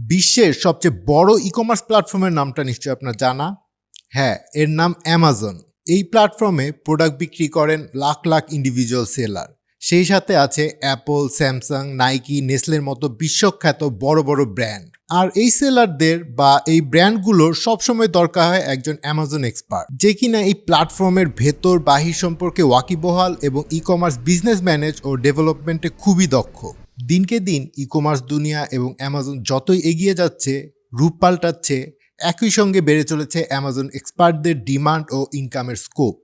বিশ্বের সবচেয়ে বড় ই-কমার্স প্ল্যাটফর্মের নামটা নিশ্চয়ই আপনার জানা। হ্যাঁ, এর নাম অ্যামাজন। এই প্ল্যাটফর্মে প্রোডাক্ট বিক্রি করেন লাখ লাখ ইন্ডিভিজুয়াল সেলার। সেই সাথে আছে অ্যাপল, স্যামসাং, নাইকি, নেসলের মতো বিশ্বখ্যাত বড় বড় ব্র্যান্ড। আর এই সেলারদের বা এই ব্র্যান্ডগুলোর সবসময় দরকার হয় একজন অ্যামাজন এক্সপার্ট, যে কিনা এই প্ল্যাটফর্মের ভেতর বাহির সম্পর্কে ওয়াকিবহাল এবং ই-কমার্স বিজনেস ম্যানেজ ও ডেভেলপমেন্টে খুবই দক্ষ। দিনকে দিন ই কমার্স দুনিয়া এবং অ্যামাজন যতই এগিয়ে যাচ্ছে, রূপ পাল্টাচ্ছে, একই সঙ্গে বেড়ে চলেছে অ্যামাজন এক্সপার্টদের ডিমান্ড ও ইনকামের স্কোপ।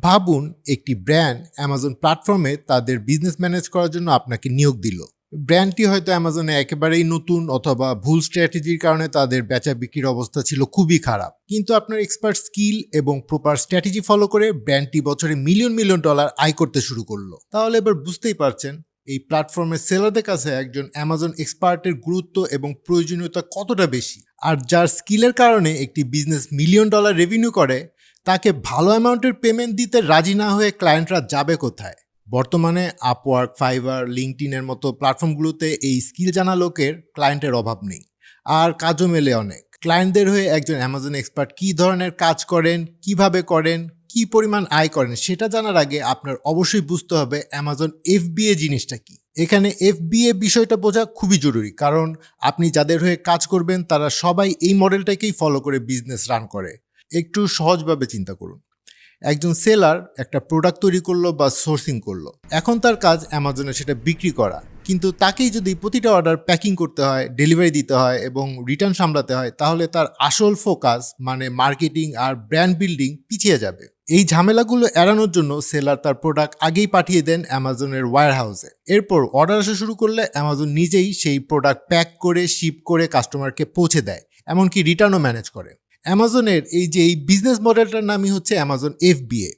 ভাবুন, একটি ব্র্যান্ড অ্যামাজন প্ল্যাটফর্মে তাদের বিজনেস ম্যানেজ করার জন্য আপনাকে নিয়োগ দিল। ব্র্যান্ডটি হয়তো অ্যামাজনে একেবারেই নতুন অথবা ভুল স্ট্র্যাটেজির কারণে তাদের বেচা বিক্রির অবস্থা ছিল খুবই খারাপ, কিন্তু আপনার এক্সপার্ট স্কিল এবং প্রপার স্ট্র্যাটেজি ফলো করে ব্র্যান্ডটি বছরে মিলিয়ন মিলিয়ন ডলার আয় করতে শুরু করলো। তাহলে এবার বুঝতেই পারছেন এই প্ল্যাটফর্মের সেলারদের কাছে একজন অ্যামাজন এক্সপার্টের গুরুত্ব এবং প্রয়োজনীয়তা কতটা বেশি। আর যার স্কিলের কারণে একটি বিজনেস মিলিয়ন ডলার রেভিনিউ করে, তাকে ভালো অ্যামাউন্টের পেমেন্ট দিতে রাজি না হয়ে ক্লায়েন্টরা যাবে কোথায়? বর্তমানে আপওয়ার্ক, ফাইবার, লিঙ্কডইনের মতো প্ল্যাটফর্মগুলোতে এই স্কিল জানা লোকের ক্লায়েন্টের অভাব নেই, আর কাজও মেলে অনেক। ক্লায়েন্টদের হয়ে একজন অ্যামাজন এক্সপার্ট কী ধরনের কাজ করেন, কিভাবে করেন, কি পরিমাণ আয় করেন সেটা জানার আগে আপনার অবশ্যই বুঝতে হবে অ্যামাজন এফবিএ জিনিসটা কি। এখানে এফবিএ বিষয়টা বোঝা খুবই জরুরি, কারণ আপনি যাদের হয়ে কাজ করবেন তারা সবাই এই মডেলটাকেই ফলো করে বিজনেস রান করে। একটু সহজভাবে চিন্তা করুন। একজন সেলার একটা প্রোডাক্ট তৈরি করলো বা সোর্সিং করলো, এখন তার কাজ অ্যামাজনে সেটা বিক্রি করা। কিন্তু তাকেই যদি প্রতিটা অর্ডার প্যাকিং করতে হয়, ডেলিভারি দিতে হয় এবং রিটার্ন সামলাতে হয়, তাহলে তার আসল ফোকাস মানে মার্কেটিং আর ব্র্যান্ড বিল্ডিং পিছিয়ে যাবে। এই ঝামেলাগুলো এড়ানোর জন্য সেলার তার প্রোডাক্ট আগেই পাঠিয়ে দেন অ্যামাজনের ওয়্যার হাউসে। এরপর অর্ডার আসা শুরু করলে অ্যামাজন নিজেই সেই প্রোডাক্ট প্যাক করে শিপ করে কাস্টমারকে পৌঁছে দেয়, এমনকি রিটার্নও ম্যানেজ করে। অ্যামাজনের এই বিজনেস মডেলটার নামই হচ্ছে অ্যামাজন এফবিএ।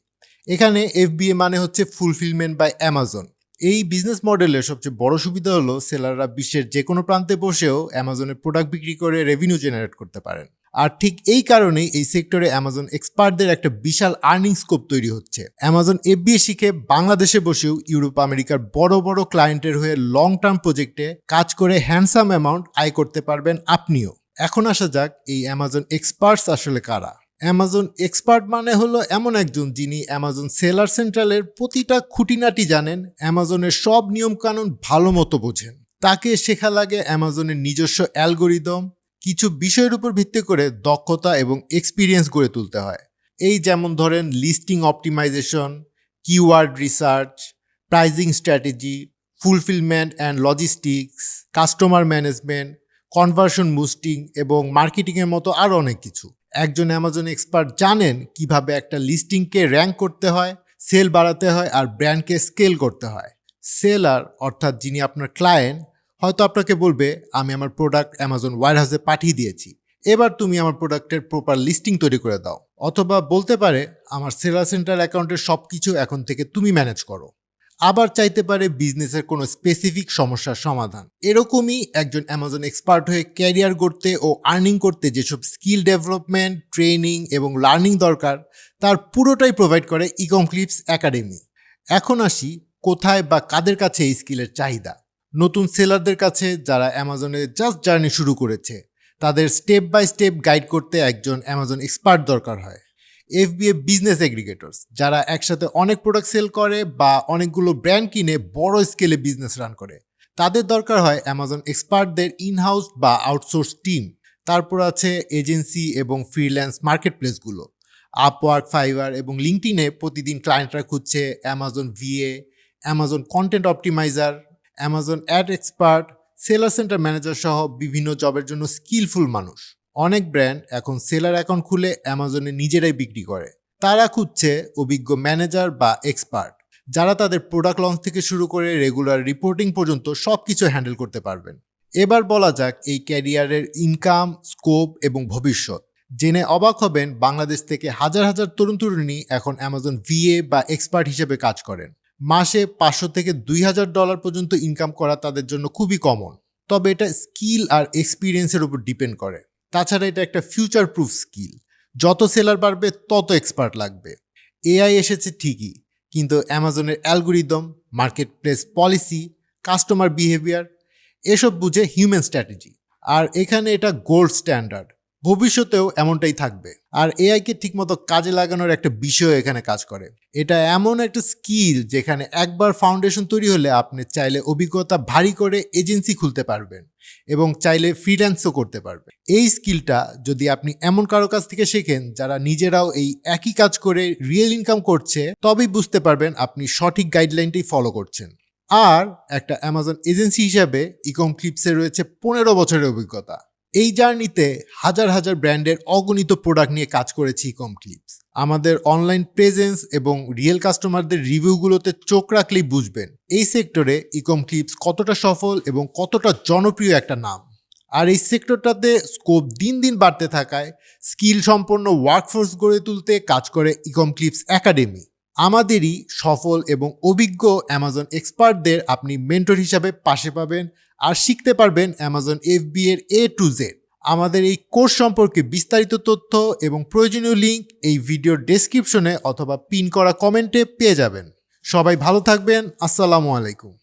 এখানে এফবিএ মানে হচ্ছে ফুলফিলমেন্ট বাই অ্যামাজন। এই বিজনেস মডেলের সবচেয়ে বড় সুবিধা হলো সেলাররা বিশ্বের যে কোনো প্রান্তে বসেও অ্যামাজনের প্রোডাক্ট বিক্রি করে রেভিনিউ জেনারেট করতে পারেন। আর ঠিক এই কারণেই এই সেক্টরে অ্যামাজন এক্সপার্টদের একটা বিশাল আর্নিং স্কোপ তৈরি হচ্ছে। অ্যামাজন এফবিএ শিখে বাংলাদেশে বসেও ইউরোপ আমেরিকার বড় বড় ক্লায়েন্টের হয়ে লং টার্ম প্রজেক্টে কাজ করে হ্যান্ডসাম অ্যামাউন্ট আয় করতে পারবেন আপনিও। এখন আসা যাক এই অ্যামাজন এক্সপার্টস আসলে কারা। অ্যামাজন এক্সপার্ট মানে হলো এমন একজন যিনি অ্যামাজন সেলার সেন্ট্রালের প্রতিটা খুঁটিনাটি জানেন, অ্যামাজনের সব নিয়মকানুন ভালো মতো বোঝেন। তাকে শেখা লাগে অ্যামাজনের নিজস্ব অ্যালগোরিদম, কিছু বিষয়ের উপর ভিত্তি করে দক্ষতা এবং এক্সপিরিয়েন্স গড়ে তুলতে হয়। এই যেমন ধরেন listing optimization, keyword research, pricing strategy, fulfillment and logistics, customer management, conversion boosting এবং মার্কেটিংয়ের মতো আরও অনেক কিছু। একজন অ্যামাজন এক্সপার্ট জানেন কিভাবে একটা লিস্টিংকে র্যাঙ্ক করতে হয়, সেল বাড়াতে হয় আর ব্র্যান্ডকে স্কেল করতে হয়। সেলার অর্থাৎ যিনি আপনার ক্লায়েন্ট হয়তো আপনাকে বলবে, আমি আমার প্রোডাক্ট অ্যামাজন ওয়্যারহাউসে পাঠিয়ে দিয়েছি, এবার তুমি আমার প্রোডাক্টের প্রপার লিস্টিং তৈরি করে দাও। অথবা বলতে পারে, আমার সেলার সেন্টার অ্যাকাউন্টের সব কিছু এখন থেকে তুমি ম্যানেজ করো। আবার চাইতে পারে বিজনেসের কোনো স্পেসিফিক সমস্যার সমাধান। এরকমই একজন অ্যামাজন এক্সপার্ট হয়ে ক্যারিয়ার গড়তে ও আর্নিং করতে যেসব স্কিল ডেভেলপমেন্ট, ট্রেনিং এবং লার্নিং দরকার, তার পুরোটাই প্রোভাইড করে ইকমক্লিপস একাডেমি। এখন আসি কোথায় বা কাদের কাছে এই স্কিলের চাহিদা। নতুন সেলারদের কাছে, যারা অ্যামাজনে জাস্ট জার্নি শুরু করেছে, তাদের স্টেপ বাই স্টেপ গাইড করতে একজন অ্যামাজন এক্সপার্ট দরকার হয়। এফবিএ বিজনেস এগ্রিগেটরস, যারা একসাথে অনেক প্রোডাক্ট সেল করে বা অনেকগুলো ব্র্যান্ড কিনে বড় স্কেলে বিজনেস রান করে, তাদের দরকার হয় অ্যামাজন এক্সপার্টদের ইনহাউস বা আউটসোর্স টিম। তারপর আছে এজেন্সি এবং ফ্রিল্যান্স মার্কেটপ্লেসগুলো। আপওয়ার্ক, ফাইবার এবং লিঙ্কডইনে প্রতিদিন ক্লায়েন্টরা খুঁজছে Amazon VA, Amazon content optimizer, Amazon ad expert, seller center manager সহ বিভিন্ন জবের জন্য স্কিলফুল মানুষ। অনেক ব্র্যান্ড এখন সেলার অ্যাকাউন্ট খুলে অ্যামাজনে নিজেরাই বিক্রি করে। তারা খুঁজছে অভিজ্ঞ ম্যানেজার বা এক্সপার্ট, যারা তাদের প্রোডাক্ট লঞ্চ থেকে শুরু করে রেগুলার রিপোর্টিং পর্যন্ত সব কিছু হ্যান্ডেল করতে পারবেন। এবার বলা যাক এই ক্যারিয়ারের ইনকাম, স্কোপ এবং ভবিষ্যৎ। জেনে অবাক হবেন, বাংলাদেশ থেকে হাজার হাজার তরুণ তরুণী এখন অ্যামাজন ভিএ বা এক্সপার্ট হিসেবে কাজ করেন। মাসে $500 থেকে $2000 পর্যন্ত ইনকাম করা তাদের জন্য খুবই কমন। তবে এটা স্কিল আর এক্সপিরিয়েন্সের উপর ডিপেন্ড করে। তাছাড়া এটা একটা ফিউচার প্রুফ স্কিল। যত সেলার বাড়বে তত এক্সপার্ট লাগবে। এআই এসেছে ঠিকই, কিন্তু অ্যামাজনের algorithm, market place policy, customer behaviour এসব বুঝে হিউম্যান স্ট্র্যাটেজি। আর এখানে এটা গোল্ড স্ট্যান্ডার্ড, ভবিষ্যতেও এমনটাই থাকবে। আর এআইকে ঠিকমতো কাজে লাগানোর একটা বিষয় এখানে কাজ করে। এটা এমন একটা স্কিল যেখানে একবার ফাউন্ডেশন তৈরি হলে আপনি চাইলে অভিজ্ঞতা ভারী করে এজেন্সি খুলতে পারবেন এবং চাইলে ফ্রিল্যান্সও করতে পারবেন। এই স্কিলটা যদি আপনি এমন কারো কাছ থেকে শেখেন যারা নিজেরাও এই একই কাজ করে রিয়েল ইনকাম করছে, তবেই বুঝতে পারবেন আপনি সঠিক গাইডলাইনটাই ফলো করছেন। আর একটা অ্যামাজন এজেন্সি হিসাবে ইকম ক্লিপসে রয়েছে 15 বছরের অভিজ্ঞতা। এই জার্নিতে হাজার হাজার ব্র্যান্ডের অগণিত প্রোডাক্ট নিয়ে কাজ করেছি ইকম ক্লিপস। আমাদের অনলাইন প্রেজেন্স এবং রিয়েল কাস্টমারদের রিভিউগুলোতে চোখ রাখলেই বুঝবেন এই সেক্টরে ইকম ক্লিপস কতটা সফল এবং কতটা জনপ্রিয় একটা নাম। আর এই সেক্টরটাতে স্কোপ দিন দিন বাড়তে থাকায় স্কিল সম্পন্ন ওয়ার্কফোর্স গড়ে তুলতে কাজ করে ইকম ক্লিপস একাডেমি। আমাদেরই সফল এবং অভিজ্ঞ অ্যামাজন এক্সপার্টদের আপনি মেন্টর হিসাবে পাশে পাবেন আর শিখতে পারবেন অ্যামাজন এফবি এর A to Z। আমাদের এই কোর্স সম্পর্কে বিস্তারিত তথ্য এবং প্রয়োজনীয় লিঙ্ক এই ভিডিওর ডেসক্রিপশনে অথবা পিন করা কমেন্টে পেয়ে যাবেন। সবাই ভালো থাকবেন। আসসালামু আলাইকুম।